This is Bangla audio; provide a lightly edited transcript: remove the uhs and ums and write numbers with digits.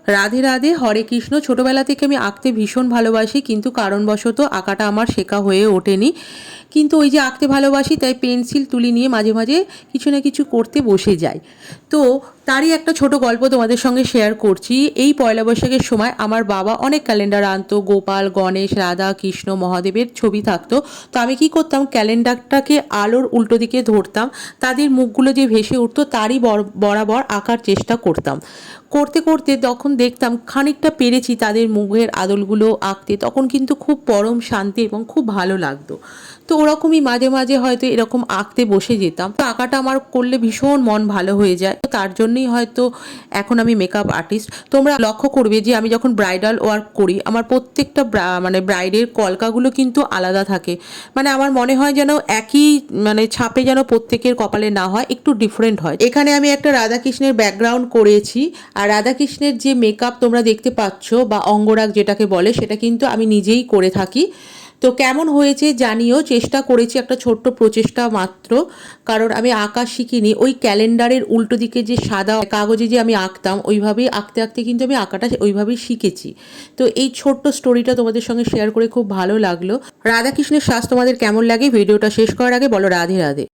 রাধে রাধে, হরে কৃষ্ণ। ছোটোবেলা থেকে আমি আঁকতে ভীষণ ভালোবাসি, কিন্তু কারণবশত আঁকাটা আমার শেখা হয়ে ওঠেনি। কিন্তু ওই যে আঁকতে ভালোবাসি তাই পেন্সিল তুলি নিয়ে মাঝে মাঝে কিছু না কিছু করতে বসে যাই। তো তারই একটা ছোট গল্প তোমাদের সঙ্গে শেয়ার করছি। এই পয়লা বৈশাখের সময় আমার বাবা অনেক ক্যালেন্ডার আনতো, গোপাল, গণেশ, রাধা, কৃষ্ণ, মহাদেবের ছবি থাকতো। তো আমি কি করতাম, ক্যালেন্ডারটাকে আলোর উল্টো দিকে ধরতাম, তাদের মুখগুলো যে ভেসে উঠতো তারই বরাবর আঁকার চেষ্টা করতাম। করতে করতে তখন দেখতাম খানিকটা পেরেছি তাদের মুখের আদলগুলো আঁকতে, তখন কিন্তু খুব পরম শান্তি এবং খুব ভালো লাগতো। তো ওরকমই মাঝে মাঝে হয়তো এরকম আঁকতে বসে যেতাম। তো আঁকাটা আমার করলে ভীষণ মন ভালো হয়ে যায়, তো তার জন্যই হয়তো এখন আমি মেকআপ আর্টিস্ট। তোমরা লক্ষ্য করবে যে আমি যখন ব্রাইডাল ওয়ার্ক করি, আমার প্রত্যেকটা মানে ব্রাইডের কলকাগুলো কিন্তু আলাদা থাকে। মানে আমার মনে হয় যেন একই মানে ছাপে যেন প্রত্যেকের কপালে না হয়, একটু ডিফারেন্ট হয়। এখানে আমি একটা রাধাকৃষ্ণের ব্যাকগ্রাউন্ড করেছি, আর রাধাকৃষ্ণের যে মেকআপ তোমরা দেখতে পাচ্ছ বা অঙ্গরাগ যেটাকে বলে, সেটা কিন্তু আমি নিজেই করে থাকি। তো কেমন হয়েছে জানিও, চেষ্টা করেছি একটা ছোট্ট প্রচেষ্টা মাত্র, কারণ আমি আঁকা শিখিনি। ওই ক্যালেন্ডারের উল্টো দিকে যে সাদা কাগজে যে আমি আঁকতাম, ওইভাবেই আঁকতে আঁকতে কিন্তু আমি আঁকাটা ওইভাবেই শিখেছি। তো এই ছোট্ট স্টোরিটা তোমাদের সঙ্গে শেয়ার করে খুব ভালো লাগলো। রাধাকৃষ্ণের শ্বাস তোমাদের কেমন লাগে ভিডিওটা শেষ করার আগে বলো রাধে রাধে।